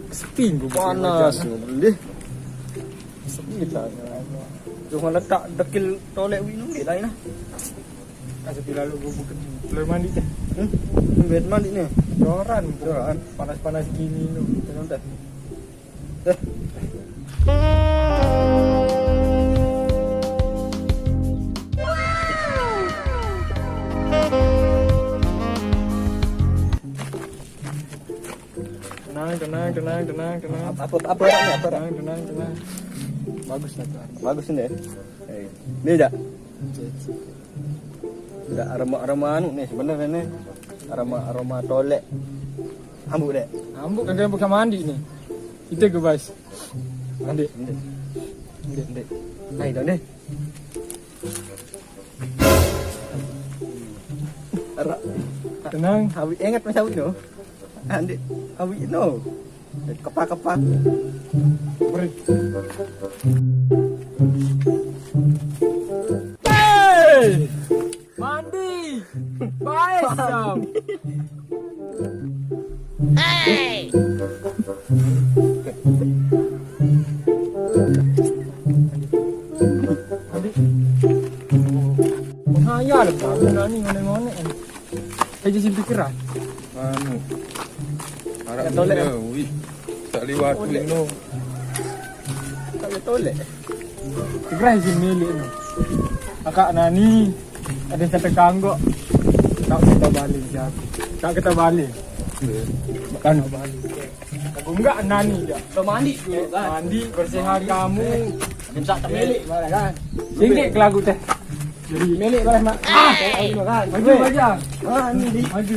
Seping panas boleh. Kita cuma letak dekil tolek winu ni lain lah. Kasih lalu gue buka telur mandi teh. Bed mandi ni. Joran panas-panas gini tu. Tengok dah. Tenang. Apa ni? Tenang. Bagus lah tu. Bagus ni. Ni dah. Dah aroma anu ni sebenarnya ni. Aroma tolek. Ambuk dek. Ambuk kan bukan mandi ni. Kita ke bas. Mandi. Hai dah ni. Arak. Tenang. Awi ingat masa awi tu. Andi awi no. Kepak. Beri. Hey! Mandi. Baik sam. Hey! Mandi. Menghayal dah. Benda ni ngone-ngone. Saya jadi pikiran. Anu. Harap Yang tolek dia, ui. Tak lewat tu no. Tak boleh tolek. Pikiran je milik ni. Akak nani ada satu kanggok. Tak kita balik je. Tak kita balik. Makan balik. Aku enggak nani je. Kau mandi dulu kan. Mandi bersihan kamu. Minta tak milik mana kan. Singgit ke lagu teh. Jadi Milik boleh mak. Tengok kan. maju aja. Mandi. Maju.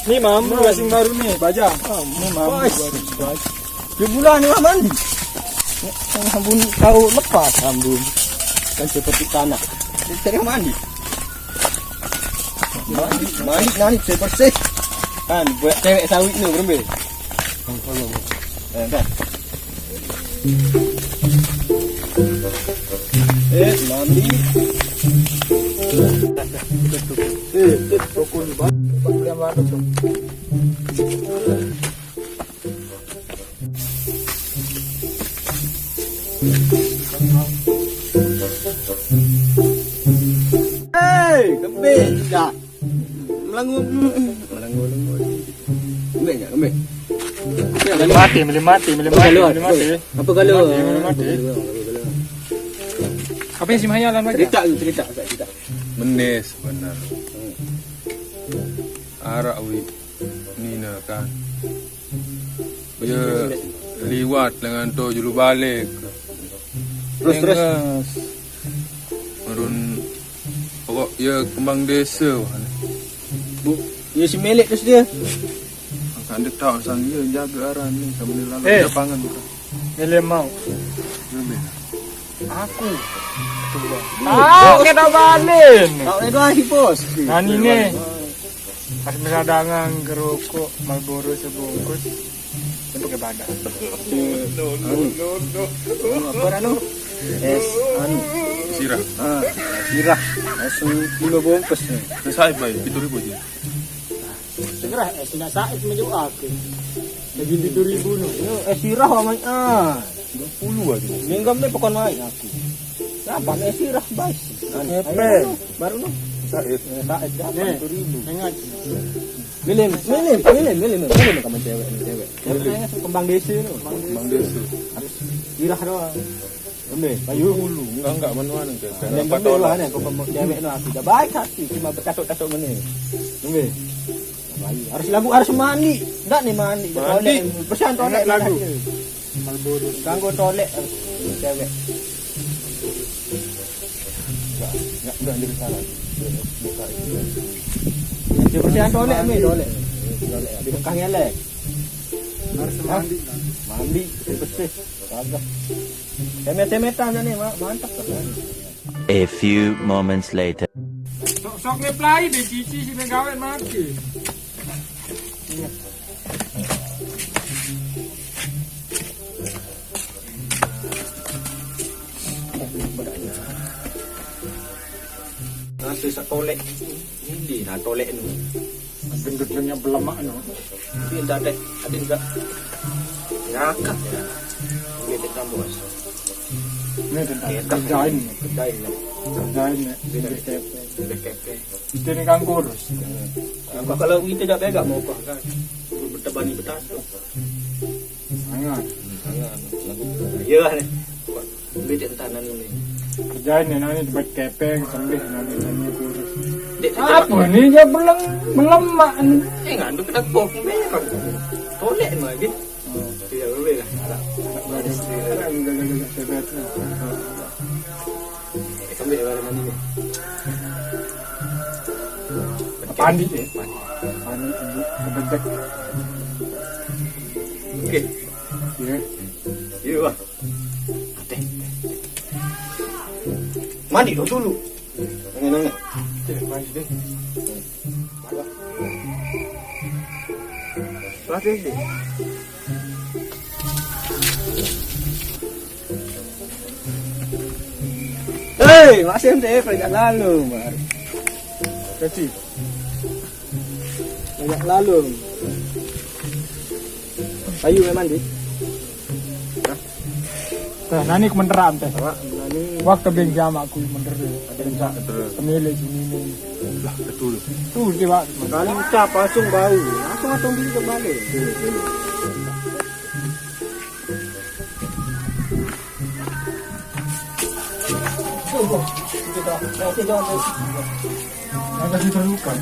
Ni mambu asing baru ni, baja. Ni mambu baru. Dia bulan ni mandi. Ambun kau lepas ambun. Kan seperti tanah. Dia cari mandi. Mandi nani bersih. Kan buat cewek sawit ni berembe. Kan. Mandi. Pokok ni bang. Yang baru tu. Hey, kembali tidak. Melangu. Kembali. Mati. Apa kalau? Mati. Apa yang si Mahayalan lagi? Cerita. Menes benar. Arak ui. Nina kan. Dia liwat dengan tu julu balik. Terus. Merun pokok dia kembang desa. Bu, dia si Melik terus dia. Kan dia tahu sang dia jaga arah ni sambil lalu Eh. lapangan bukan. Ele mau. Lebih. Aku. Kita balik. Tak boleh doa si bos. Nani ni. Pas meradangan gerokok Marlboro sebungkus. Dia pakai badan. Apa anu? Anu. Sirah. Sirah. Langsung 5 bungkus ni. Saya baik 7,000 je. Segera sina Said menuju aku. Lagi 7,000 nu. Sirah amai 20 aja. Minggam ni pokon mai aku. Dapat sirah baik. Baru nu. Saya Said dapat 7,000. Ingat. Milih kamu cewek. Kembang desa tu. kembang desa. Sirah doang. Ambil kayu Dulu enggak manuan ke. yang ambil lah ni kau cewek tu aku dah baik hati cuma berkasut-kasut mana. Ambil. Harus lagu harus mandi. Enggak ni mandi. Tolek. Bersihan tolek Lagu. Marlboro. Ganggu tolek cewek. Enggak jadi salah. Dia persiapan tolek ni, tolek. Tolek. Di bekah ngelek. Harus mandi. Mandi, bersih. Kagak. Temet-temetan ni, mantap kan. A few moments later. Sok ngeplay deh cici sini gawe mati. Nanti sak tolek. Ini nah tolek ni. Gendut-gendutnya belemak no. Tapi enggak deh, ada enggak. Ngakak ya. Dia tetap bos. Ini tentang kerjain. Kerjain lah. Kerjain ya. Sudah kepe. Itu ni kan kurus. Kalau kita tak pegang mau kau kan. Bertebani bertasuk. Sangat. Sangat. Ya ni. Beli tanah ni. Kerjain ya nanti buat kepeng sambil nanti kurus. Dek Apa ni dia belemak ni. Ngandung kena kok ni kan. Tolek mah gitu. Tidak boleh lah. Sambil barang mandi ni. Pandi eh. Pandi bedek. Okey. Ya. Ya wah. Ate. Mandi dulu. Nangis. Mandi deh. Latih deh. Hei, masih MTF banyak lalu, Mar. Kecil. Banyak lalu. Ayo memang di. Nah, nani kementeran teh. Awak nani Waktu beng jama aku menteru. Ada rencana pemilik sini ni. Lah betul. Tu dia pak. kali ucap langsung bau. Langsung atau di kembali. Agak diterlukan.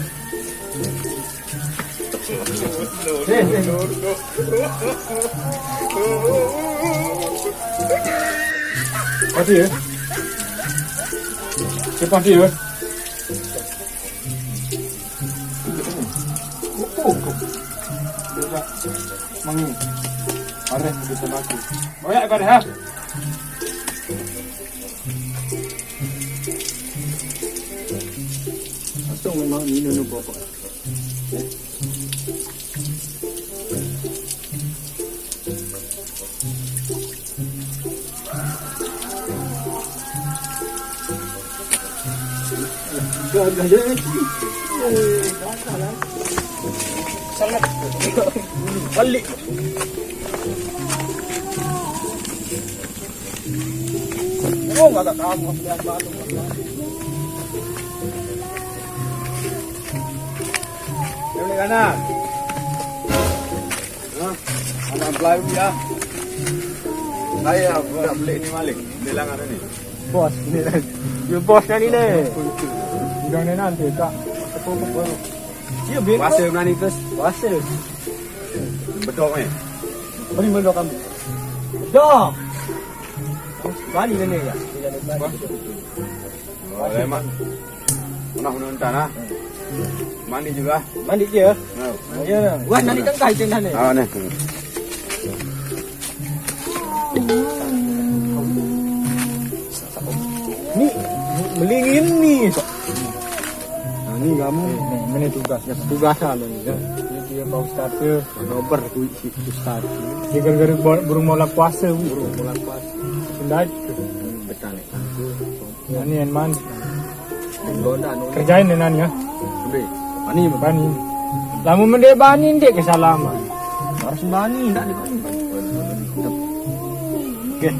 Pasti ya. Pasti ya. Mangi. Parah kita mati. Oh ya, pada ha. Langsung memang ini nunu pokok. Sangat balik. Oh, enggak tahu lihat batu. Ini kanan. Anak pelayu ya. Saya udah beli ini Malik. Bilang ada nih. Bos, ini nih. Ya bosnya ni nih. Udah ni nanti kak. Tepuk baru. Ya bin. Puasa berani terus. Puasa. Betul ni. Beri mendok kami. Dok. Bani ni ya. Oh, lemak. Pernah menonton ah. Mandi juga. Mandi je. Nah. Ya. Wah, nanti tengkai tengah ni. Ah ni. Ni melingin ni. Nah, ni kamu Ini tugas. tugas lah ni. Ini dia Pak Ustaz tu. Nomor ku si ustaz. Dia gara-gara burung molak puasa. Burung pulang pas. Sendai. Betul ni. Ini yang mandi. Goda no. Kerjain ni nani ya. Ambil. Bani Bani. Lama mendek bani dek kesalaman. harus bani tak di bani. Okey.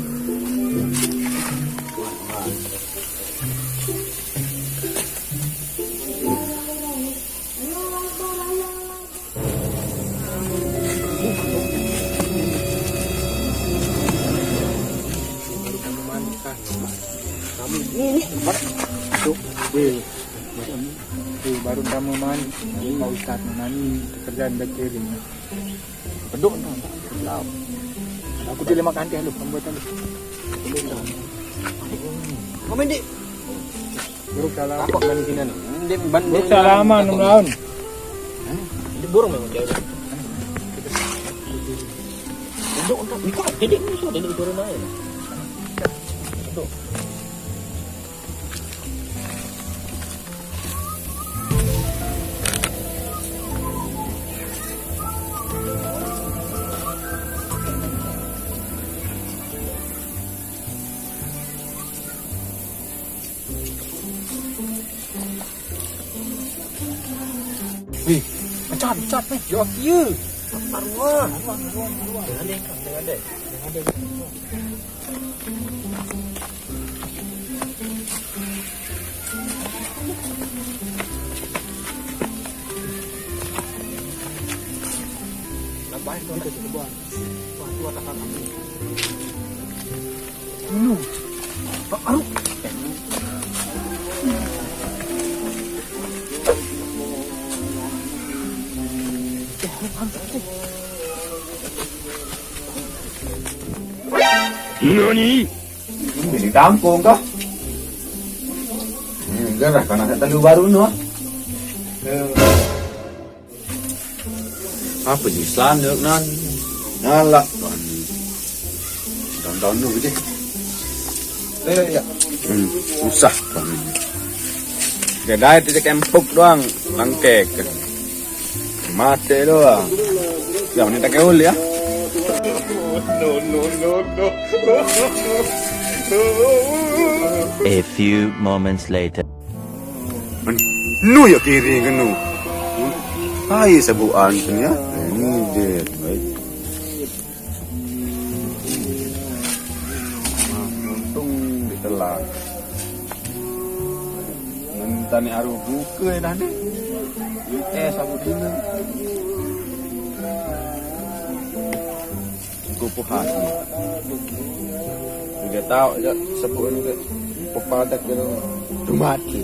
Baru kamu mandi. Pak Ustaz nani kerjaan bakery. Peduk no. Lau. Aku dia makan teh lu pembuatan lu. Komen dik. Buruk salah. Apa kan kena ni? Dik ban Buruk salaman 6 tahun. dorong memang cewek. Untuk nikah dedek ni so dedek turun air. Untuk Wih, cat nih. Yo kieu. arwah. Dengan dek. Lambai tu kita buat. Waktu atas kami. Nu. Aduh. Nani? Di kampung kah? Gerah karena ada telu baru no. Apa sih sanduk nan? Nyala kan. Tahun-tahun nu gitu. Ya. Susah kan. Kedai itu kempuk doang, langkek. Mate doang. Jangan minta keul ya. A few moments later. Nu ya kiri ke nu. Hai sebuan tu ya. Ini dia. Baik. Untung ditelan. Mentani aru buka dah ni. Sabu dina. Kupuhan. Dia tahu je sebut ni. Pepadak dia tu mati.